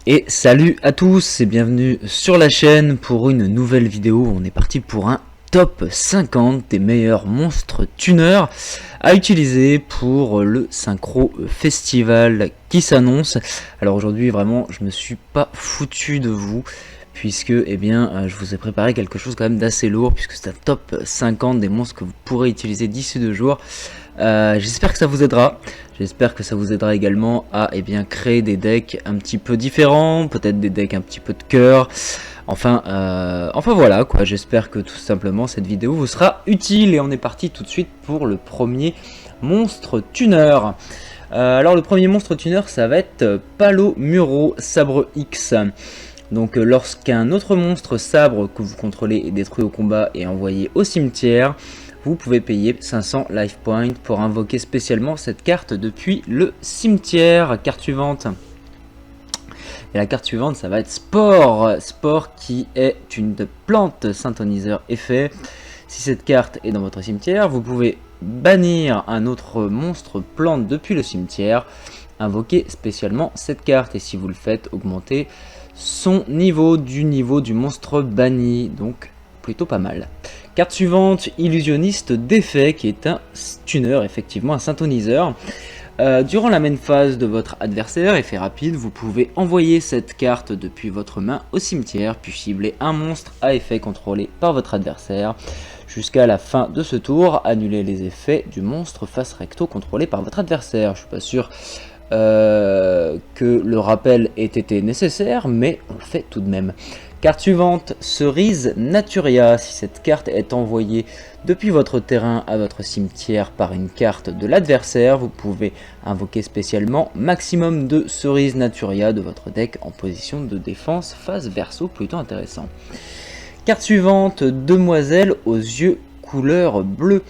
Et salut à tous et bienvenue sur la chaîne pour une nouvelle vidéo. On est parti pour un top 50 des meilleurs monstres tuners à utiliser pour le Synchro Festival qui s'annonce. Alors aujourd'hui vraiment je me suis pas foutu de vous puisque je vous ai préparé quelque chose quand même d'assez lourd, puisque c'est un top 50 des monstres que vous pourrez utiliser d'ici 2 jours. J'espère que ça vous aidera. J'espère que ça vous aidera également à créer des decks un petit peu différents, peut-être des decks un petit peu de cœur. Enfin voilà quoi, j'espère que tout simplement cette vidéo vous sera utile. Et on est parti tout de suite pour le premier monstre tuner. Alors le premier monstre tuner, ça va être Palomuro Sabre X. Donc lorsqu'un autre monstre sabre que vous contrôlez est détruit au combat et envoyé au cimetière, vous pouvez payer 500 life points pour invoquer spécialement cette carte depuis le cimetière. Carte suivante. Et la carte suivante, ça va être Spore. Spore qui est une plante synthoniseur effet. Si cette carte est dans votre cimetière, vous pouvez bannir un autre monstre plante depuis le cimetière, invoquer spécialement cette carte. Et si vous le faites, augmenter son niveau du monstre banni. Donc plutôt pas mal. Carte suivante, Illusionniste d'effet, qui est un tuner, effectivement un synthoniseur. Durant la main phase de votre adversaire, effet rapide, vous pouvez envoyer cette carte depuis votre main au cimetière, puis cibler un monstre à effet contrôlé par votre adversaire. Jusqu'à la fin de ce tour, annuler les effets du monstre face recto contrôlé par votre adversaire. Je suis pas sûr que le rappel ait été nécessaire, mais on le fait tout de même. Carte suivante, Cerise Naturia. Si cette carte est envoyée depuis votre terrain à votre cimetière par une carte de l'adversaire, vous pouvez invoquer spécialement maximum de Cerise Naturia de votre deck en position de défense face verso, plutôt intéressant. Carte suivante, Demoiselle aux yeux couleur bleue.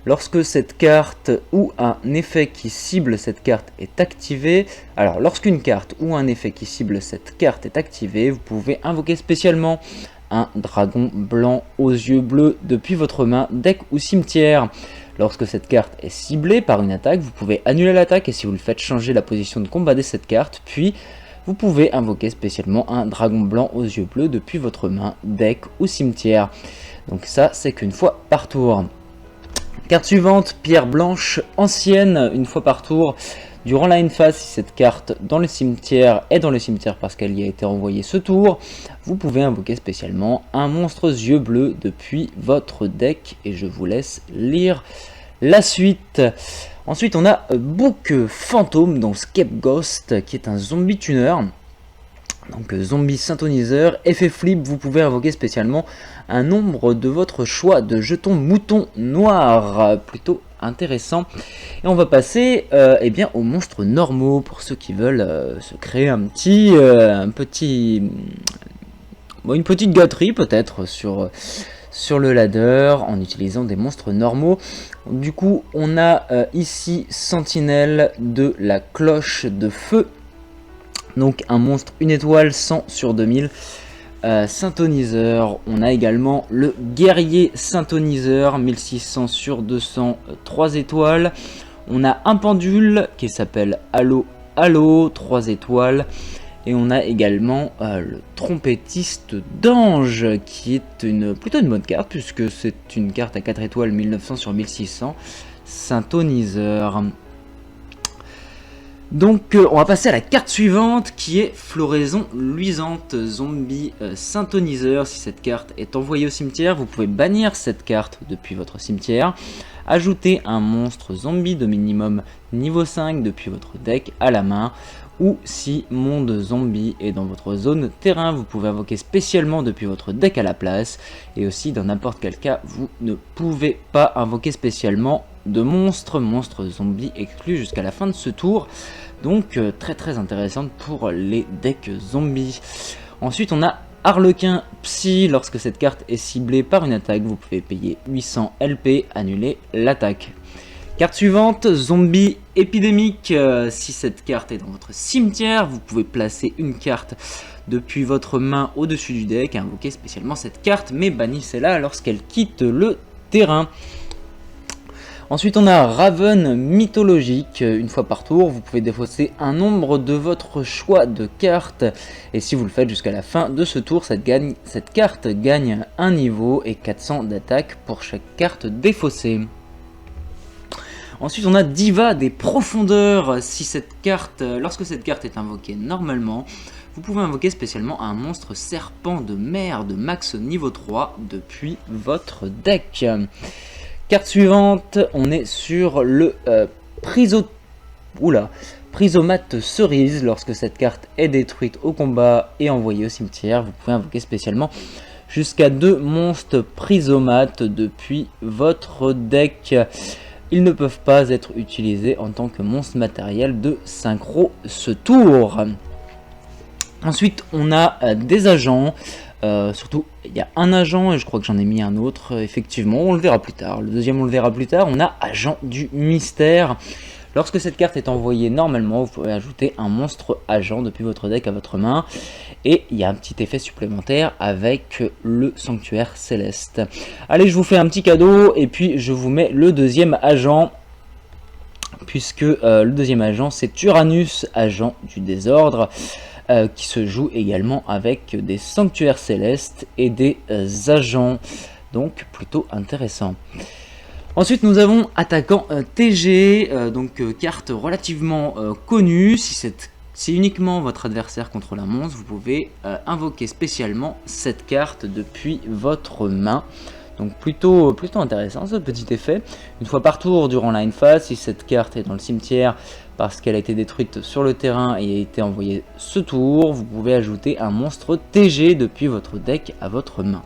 Lorsque cette carte ou un effet qui cible cette carte est activé, alors lorsqu'une carte ou un effet qui cible cette carte est activé, vous pouvez invoquer spécialement un dragon blanc aux yeux bleus depuis votre main, deck ou cimetière. Lorsque cette carte est ciblée par une attaque, vous pouvez annuler l'attaque et si vous le faites, changer la position de combat de cette carte, puis vous pouvez invoquer spécialement un dragon blanc aux yeux bleus depuis votre main, deck ou cimetière. Donc ça, c'est qu'une fois par tour. Carte suivante, Pierre blanche ancienne, une fois par tour. Durant la phase, si cette carte dans le cimetière est dans le cimetière parce qu'elle y a été envoyée ce tour, vous pouvez invoquer spécialement un monstre aux yeux bleus depuis votre deck. Et je vous laisse lire la suite. Ensuite, on a Book Fantôme, donc Scapegoat, qui est un zombie tuner. Donc zombie synthoniseur, effet flip, vous pouvez invoquer spécialement un nombre de votre choix de jetons mouton noir, plutôt intéressant. Et on va passer aux monstres normaux pour ceux qui veulent se créer une petite gâterie peut-être sur le ladder en utilisant des monstres normaux. Du coup on a ici Sentinelle de la cloche de feu. Donc un monstre 1 étoile 100 sur 2000 synthoniseur. On a également le guerrier synthoniseur 1600 sur 200 3 étoiles. On a un pendule qui s'appelle Allo Allo 3 étoiles. Et on a également le trompettiste d'ange qui est plutôt une bonne carte puisque c'est une carte à 4 étoiles 1900 sur 1600 synthoniseur. Donc on va passer à la carte suivante qui est Floraison Luisante Zombie Synthoniseur. Si cette carte est envoyée au cimetière, vous pouvez bannir cette carte depuis votre cimetière, ajouter un monstre zombie de minimum niveau 5 depuis votre deck à la main, ou si Monde Zombie est dans votre zone terrain, vous pouvez invoquer spécialement depuis votre deck à la place, et aussi dans n'importe quel cas, vous ne pouvez pas invoquer spécialement de monstres zombies exclus jusqu'à la fin de ce tour. Donc très intéressante pour les decks zombies. Ensuite on a Harlequin Psy. Lorsque cette carte est ciblée par une attaque, vous pouvez payer 800 LP, annuler l'attaque. Carte suivante, Zombie Épidémique. Si cette carte est dans votre cimetière, vous pouvez placer une carte depuis votre main au-dessus du deck et invoquer spécialement cette carte, mais bannissez-la lorsqu'elle quitte le terrain. Ensuite on a Raven mythologique, une fois par tour, vous pouvez défausser un nombre de votre choix de cartes, et si vous le faites jusqu'à la fin de ce tour, cette carte gagne un niveau et 400 d'attaque pour chaque carte défaussée. Ensuite on a Diva des profondeurs, lorsque cette carte est invoquée normalement, vous pouvez invoquer spécialement un monstre serpent de mer de max niveau 3 depuis votre deck. Carte suivante, on est sur le Prisomate cerise. Lorsque cette carte est détruite au combat et envoyée au cimetière, vous pouvez invoquer spécialement jusqu'à 2 monstres Prisomates depuis votre deck. Ils ne peuvent pas être utilisés en tant que monstre matériel de synchro ce tour. Ensuite, on a des agents. Surtout, il y a un agent et je crois que j'en ai mis un autre. Effectivement, on le verra plus tard. Le deuxième, on le verra plus tard. On a agent du mystère. Lorsque cette carte est envoyée normalement, vous pouvez ajouter un monstre agent depuis votre deck à votre main. Et il y a un petit effet supplémentaire avec le sanctuaire céleste. Allez, je vous fais un petit cadeau et puis je vous mets le deuxième agent. Puisque le deuxième agent, c'est Uranus, agent du désordre. Qui se joue également avec des sanctuaires célestes et des agents, donc plutôt intéressant. Ensuite nous avons attaquant TG, carte relativement connue. Si uniquement votre adversaire contrôle un monstre, vous pouvez invoquer spécialement cette carte depuis votre main. Donc plutôt intéressant ce petit effet. Une fois par tour durant la phase, si cette carte est dans le cimetière parce qu'elle a été détruite sur le terrain et a été envoyée ce tour, vous pouvez ajouter un monstre TG depuis votre deck à votre main.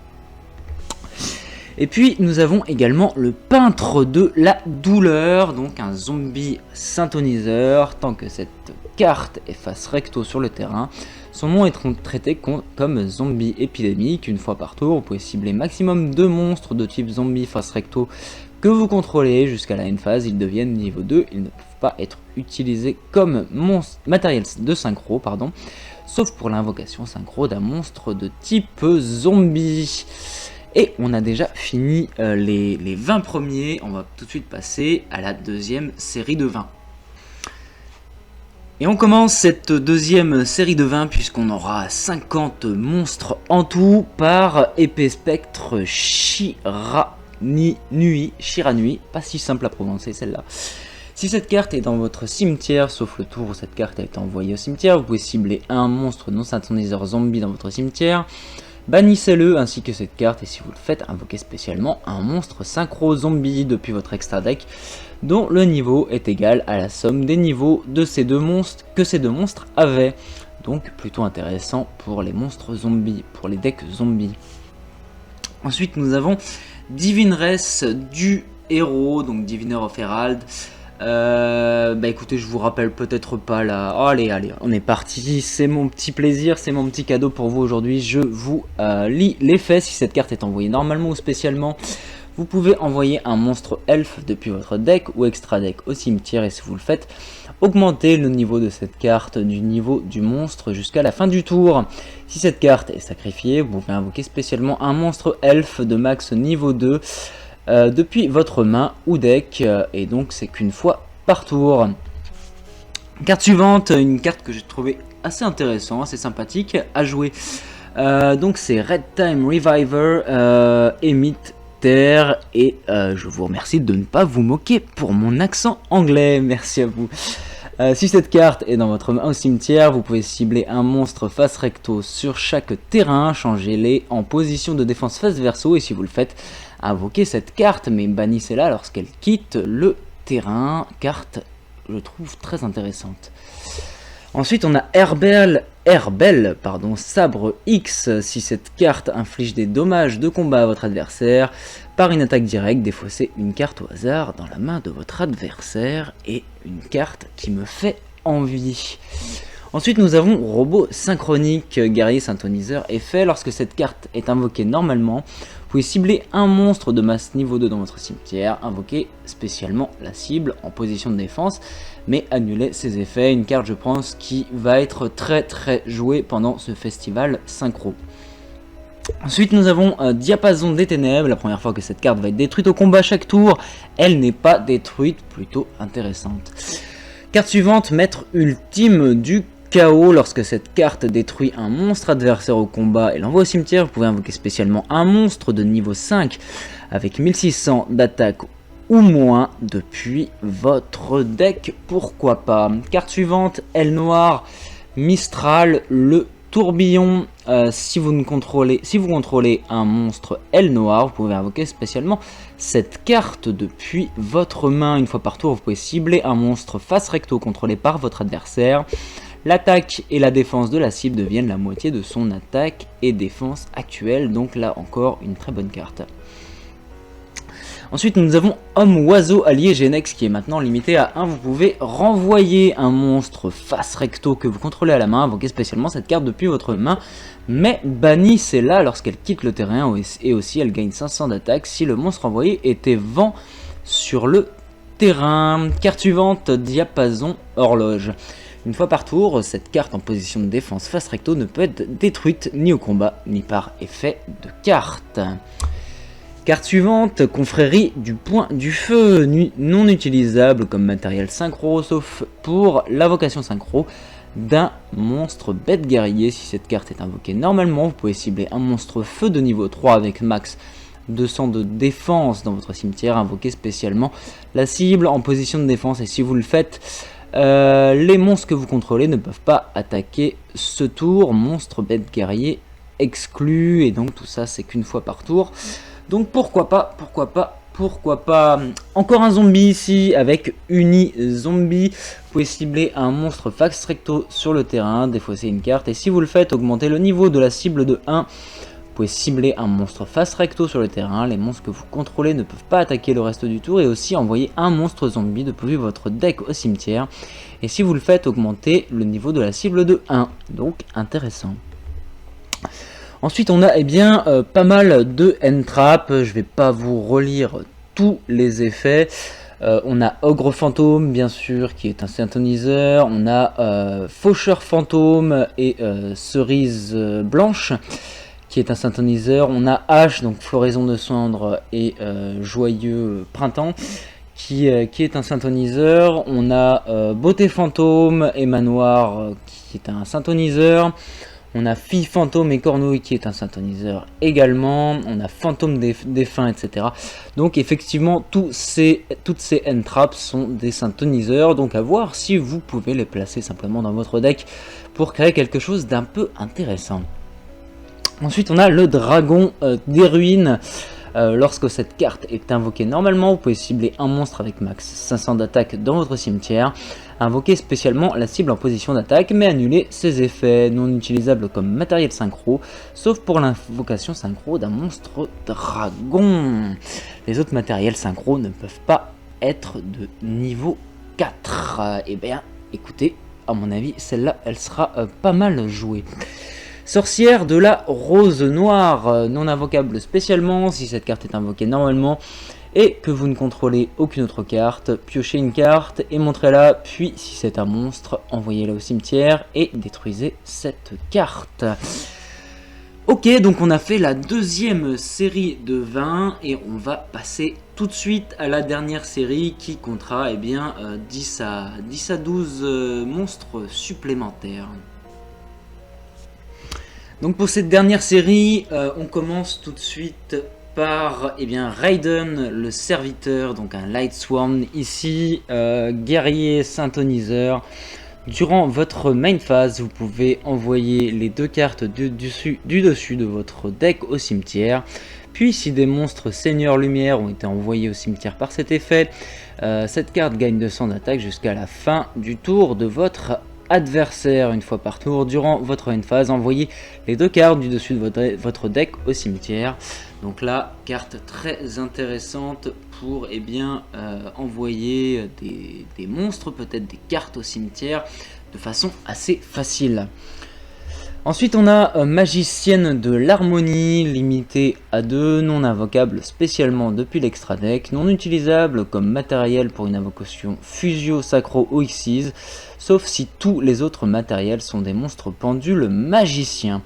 Et puis nous avons également le peintre de la douleur, donc un zombie synthoniseur. Tant que cette carte est face recto sur le terrain, son nom est traité comme zombie épidémique. Une fois par tour, vous pouvez cibler maximum 2 monstres de type zombie face recto que vous contrôlez jusqu'à la end phase. Ils deviennent niveau 2, ils ne peuvent pas être utilisés comme matériel de synchro, sauf pour l'invocation synchro d'un monstre de type zombie. Et on a déjà fini les 20 premiers, on va tout de suite passer à la deuxième série de 20. Et on commence cette deuxième série de 20 puisqu'on aura 50 monstres en tout par épée spectre Shiranui, pas si simple à prononcer celle-là. Si cette carte est dans votre cimetière, sauf le tour où cette carte a été envoyée au cimetière, vous pouvez cibler un monstre non synthoniseur zombie dans votre cimetière. Bannissez-le ainsi que cette carte et si vous le faites, invoquez spécialement un monstre synchro zombie depuis votre extra deck dont le niveau est égal à la somme des niveaux de ces deux monstres que ces deux monstres avaient. Donc plutôt intéressant pour les monstres zombies, pour les decks zombies. Ensuite nous avons Divineress du héros, donc Diviner of Herald. Écoutez, je vous rappelle peut-être pas là. Allez, on est parti. C'est mon petit plaisir, c'est mon petit cadeau pour vous aujourd'hui. Je vous lis les faits. Si cette carte est envoyée normalement ou spécialement, vous pouvez envoyer un monstre elfe depuis votre deck ou extra deck au cimetière. Et si vous le faites, augmentez le niveau de cette carte du niveau du monstre jusqu'à la fin du tour. Si cette carte est sacrifiée, vous pouvez invoquer spécialement un monstre elfe de max niveau 2. Depuis votre main ou deck, et donc c'est qu'une fois par tour. Carte suivante, une carte que j'ai trouvé assez intéressante, assez sympathique à jouer. Donc c'est Red Time Reviver, Émiter, et je vous remercie de ne pas vous moquer pour mon accent anglais, merci à vous. Si cette carte est dans votre main au cimetière, vous pouvez cibler un monstre face recto sur chaque terrain, changez-les en position de défense face verso, et si vous le faites, invoquez cette carte, mais bannissez-la lorsqu'elle quitte le terrain. Carte, je trouve très intéressante. Ensuite, on a Herbel, Sabre X. Si cette carte inflige des dommages de combat à votre adversaire, par une attaque directe, défaussez une carte au hasard dans la main de votre adversaire, et une carte qui me fait envie. Ensuite, nous avons Robot Synchronique, Guerrier Synthoniseur. Effet, lorsque cette carte est invoquée normalement, vous pouvez cibler un monstre de masse niveau 2 dans votre cimetière, invoquer spécialement la cible en position de défense, mais annuler ses effets. Une carte, je pense, qui va être très jouée pendant ce festival synchro. Ensuite nous avons Diapason des Ténèbres, la première fois que cette carte va être détruite au combat chaque tour, elle n'est pas détruite, plutôt intéressante. Carte suivante, Maître Ultime du Chaos, lorsque cette carte détruit un monstre adversaire au combat et l'envoie au cimetière, vous pouvez invoquer spécialement un monstre de niveau 5 avec 1600 d'attaque ou moins depuis votre deck, pourquoi pas. Carte suivante, Aile Noire, Mistral, le Tourbillon. Si vous contrôlez un monstre Aile Noire, vous pouvez invoquer spécialement cette carte depuis votre main. Une fois par tour, vous pouvez cibler un monstre face recto contrôlé par votre adversaire. L'attaque et la défense de la cible deviennent la moitié de son attaque et défense actuelle, donc là encore une très bonne carte. Ensuite nous avons Homme Oiseau Allié Genex qui est maintenant limité à 1. Vous pouvez renvoyer un monstre face recto que vous contrôlez à la main, invoquer spécialement cette carte depuis votre main, mais bannissez-la lorsqu'elle quitte le terrain et aussi elle gagne 500 d'attaque si le monstre envoyé était vent sur le terrain. Carte suivante, Diapason Horloge. Une fois par tour, cette carte en position de défense face recto ne peut être détruite ni au combat ni par effet de carte. Carte suivante, Confrérie du Point du Feu, non utilisable comme matériel synchro, sauf pour l'invocation synchro d'un monstre bête guerrier. Si cette carte est invoquée normalement, vous pouvez cibler un monstre feu de niveau 3 avec max 200 de défense dans votre cimetière, invoquer spécialement la cible en position de défense, et si vous le faites, les monstres que vous contrôlez ne peuvent pas attaquer ce tour, monstre bête guerrier exclu, et donc tout ça c'est qu'une fois par tour. Donc pourquoi pas. Encore un zombie ici avec Uni Zombie. Vous pouvez cibler un monstre face recto sur le terrain, défausser une carte, et si vous le faites, augmenter le niveau de la cible de 1. Vous pouvez cibler un monstre face recto sur le terrain. Les monstres que vous contrôlez ne peuvent pas attaquer le reste du tour, et aussi envoyer un monstre zombie depuis votre deck au cimetière. Et si vous le faites, augmenter le niveau de la cible de 1. Donc intéressant. Ensuite on a pas mal de end-trap, je vais pas vous relire tous les effets. On a Ogre Fantôme bien sûr qui est un synthoniseur, on a Faucheur Fantôme et Cerise Blanche qui est un synthoniseur, on a H, donc Floraison de Cendres et Joyeux Printemps qui est un synthoniseur, on a Beauté Fantôme et Manoir qui est un synthoniseur. On a Fille Fantôme et Cornouille qui est un synthoniseur également. On a Fantôme défunt, etc. Donc effectivement, toutes ces end-traps sont des synthoniseurs. Donc à voir si vous pouvez les placer simplement dans votre deck pour créer quelque chose d'un peu intéressant. Ensuite, on a le Dragon des Ruines. Lorsque cette carte est invoquée normalement, vous pouvez cibler un monstre avec max 500 d'attaque dans votre cimetière, invoquer spécialement la cible en position d'attaque, mais annuler ses effets, non utilisables comme matériel synchro, sauf pour l'invocation synchro d'un monstre dragon. Les autres matériels synchro ne peuvent pas être de niveau 4. Et bien, écoutez, à mon avis, celle-là, elle sera pas mal jouée. Sorcière de la Rose Noire, non invocable spécialement. Si cette carte est invoquée normalement et que vous ne contrôlez aucune autre carte, piochez une carte et montrez-la, puis si c'est un monstre, envoyez-la au cimetière et détruisez cette carte. Ok, donc on a fait la deuxième série de 20 et on va passer tout de suite à la dernière série qui comptera 10 à 12 monstres supplémentaires. Donc pour cette dernière série, on commence tout de suite par Raiden le serviteur, donc un Light Sworn ici, guerrier synthoniseur. Durant votre main phase, vous pouvez envoyer les deux cartes du dessus de votre deck au cimetière. Puis si des monstres Seigneur Lumière ont été envoyés au cimetière par cet effet, cette carte gagne 200 d'attaque jusqu'à la fin du tour de votre adversaire. Une fois par tour, durant votre main phase, envoyez les deux cartes du dessus de votre deck au cimetière. Donc là, carte très intéressante pour envoyer des monstres, peut-être des cartes au cimetière de façon assez facile. Ensuite on a Magicienne de l'Harmonie, limitée à 2, non invocable spécialement depuis l'extra deck, non utilisable comme matériel pour une invocation Fusio Sacro ou Xyz, sauf si tous les autres matériels sont des monstres pendules magiciens.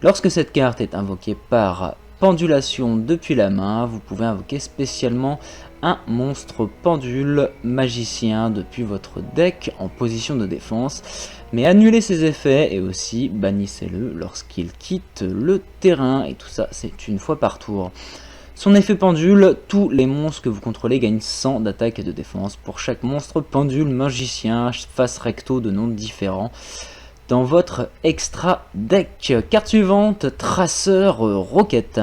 Lorsque cette carte est invoquée par pendulation depuis la main, vous pouvez invoquer spécialement un monstre pendule magicien depuis votre deck en position de défense, mais annulez ses effets et aussi bannissez-le lorsqu'il quitte le terrain, et tout ça c'est une fois par tour. Son effet pendule, tous les monstres que vous contrôlez gagnent 100 d'attaque et de défense pour chaque monstre pendule magicien face recto de noms différents dans votre extra deck. Carte suivante, traceur roquette.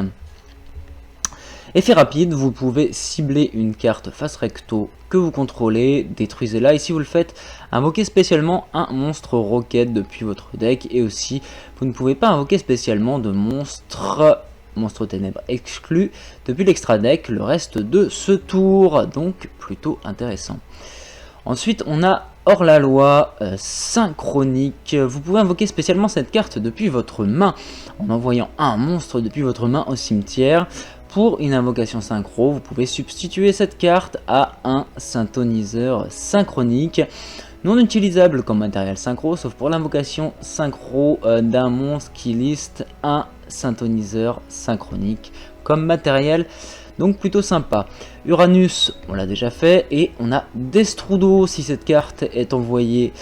Effet rapide, vous pouvez cibler une carte face recto que vous contrôlez, détruisez-la, et si vous le faites, invoquez spécialement un monstre roquette depuis votre deck, et aussi vous ne pouvez pas invoquer spécialement de monstre ténèbres exclu depuis l'extra deck le reste de ce tour, donc plutôt intéressant. Ensuite on a hors la loi synchronique. Vous pouvez invoquer spécialement cette carte depuis votre main en envoyant un monstre depuis votre main au cimetière. Pour une invocation synchro, vous pouvez substituer cette carte à un synthoniseur synchronique non utilisable comme matériel synchro, sauf pour l'invocation synchro d'un monstre qui liste un synthoniseur synchronique comme matériel, donc plutôt sympa. Uranus, on l'a déjà fait, et on a Destrudo. Si cette carte est envoyée,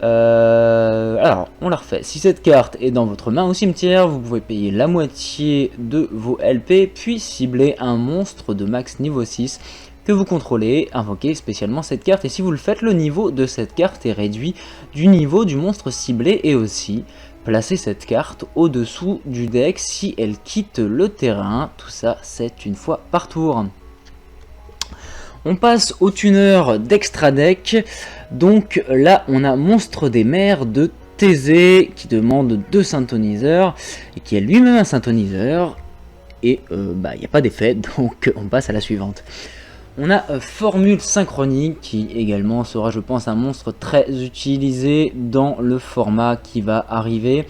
alors on la refait. Si cette carte est dans votre main au cimetière, vous pouvez payer la moitié de vos LP, puis cibler un monstre de max niveau 6 que vous contrôlez, invoquez spécialement cette carte, et si vous le faites, le niveau de cette carte est réduit du niveau du monstre ciblé, et aussi placez cette carte au-dessous du deck si elle quitte le terrain. Tout ça, c'est une fois par tour. On passe au tuner d'extra deck. Donc là, on a Monstre des mers de Thésée qui demande 2 synthoniseurs et qui est lui-même un synthoniseur. Et il n'y a pas d'effet, donc on passe à la suivante. On a Formule synchronique qui également sera, je pense, un monstre très utilisé dans le format qui va arriver.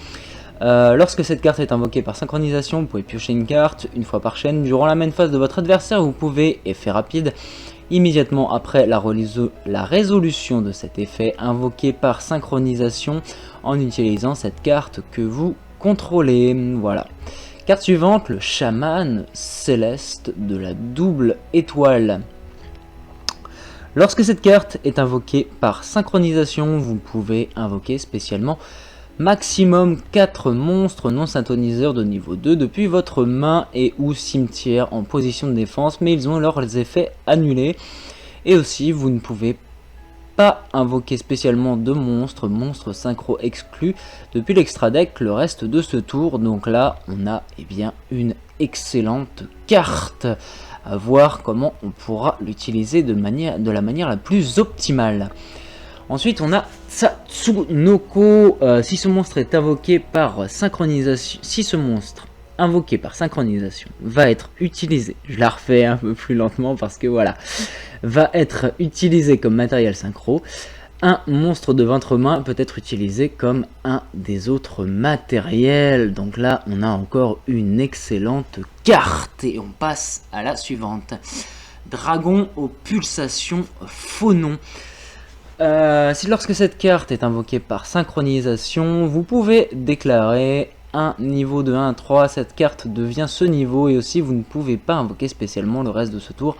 Lorsque cette carte est invoquée par synchronisation, vous pouvez piocher une carte une fois par chaîne. Durant la main phase de votre adversaire, vous pouvez, effet rapide, immédiatement après la résolution de cet effet, invoquer par synchronisation en utilisant cette carte que vous contrôlez. Voilà. Carte suivante, le chaman céleste de la double étoile. Lorsque cette carte est invoquée par synchronisation, vous pouvez invoquer spécialement maximum 4 monstres non synthoniseurs de niveau 2 depuis votre main et ou cimetière en position de défense, mais ils ont leurs effets annulés. Et aussi, vous ne pouvez pas invoquer spécialement de monstres synchro exclus depuis l'extra deck le reste de ce tour. Donc là, on a une excellente carte. À voir comment on pourra l'utiliser de la manière la plus optimale. Ensuite, on a Tatsunoko. Si ce monstre est invoqué par synchronisation, va être utilisé, je la refais un peu plus lentement parce que voilà, va être utilisé comme matériel synchro. Un monstre de votre main peut être utilisé comme un des autres matériels. Donc là, on a encore une excellente carte. Et on passe à la suivante. Dragon aux pulsations phonon. Lorsque cette carte est invoquée par synchronisation, vous pouvez déclarer un niveau de 1 à 3. Cette carte devient ce niveau, et aussi vous ne pouvez pas invoquer spécialement le reste de ce tour,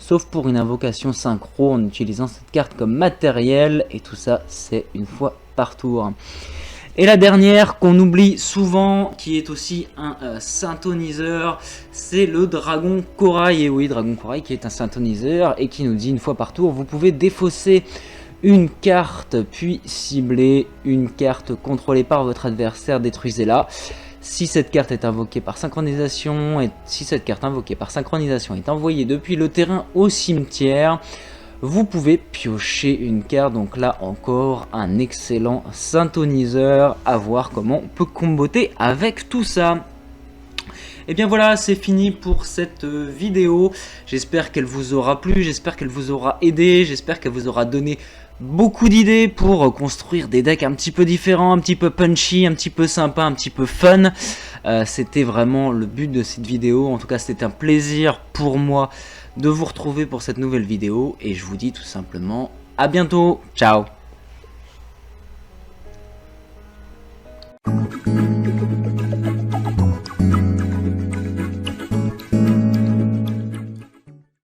sauf pour une invocation synchro en utilisant cette carte comme matériel, et tout ça c'est une fois par tour. Et la dernière qu'on oublie souvent, qui est aussi un synthoniseur, c'est le dragon corail. Et oui, dragon corail qui est un synthoniseur et qui nous dit une fois par tour, vous pouvez défausser une carte puis cibler une carte contrôlée par votre adversaire, détruisez-la. Si cette carte est invoquée par synchronisation est envoyée depuis le terrain au cimetière, vous pouvez piocher une carte. Donc là encore un excellent synthoniseur, à voir comment on peut comboter avec tout ça. Et bien voilà, c'est fini pour cette vidéo. J'espère qu'elle vous aura plu, j'espère qu'elle vous aura aidé, j'espère qu'elle vous aura donné beaucoup d'idées pour construire des decks un petit peu différents, un petit peu punchy, un petit peu sympa, un petit peu fun. C'était vraiment le but de cette vidéo. En tout cas, c'était un plaisir pour moi de vous retrouver pour cette nouvelle vidéo. Et je vous dis tout simplement à bientôt. Ciao.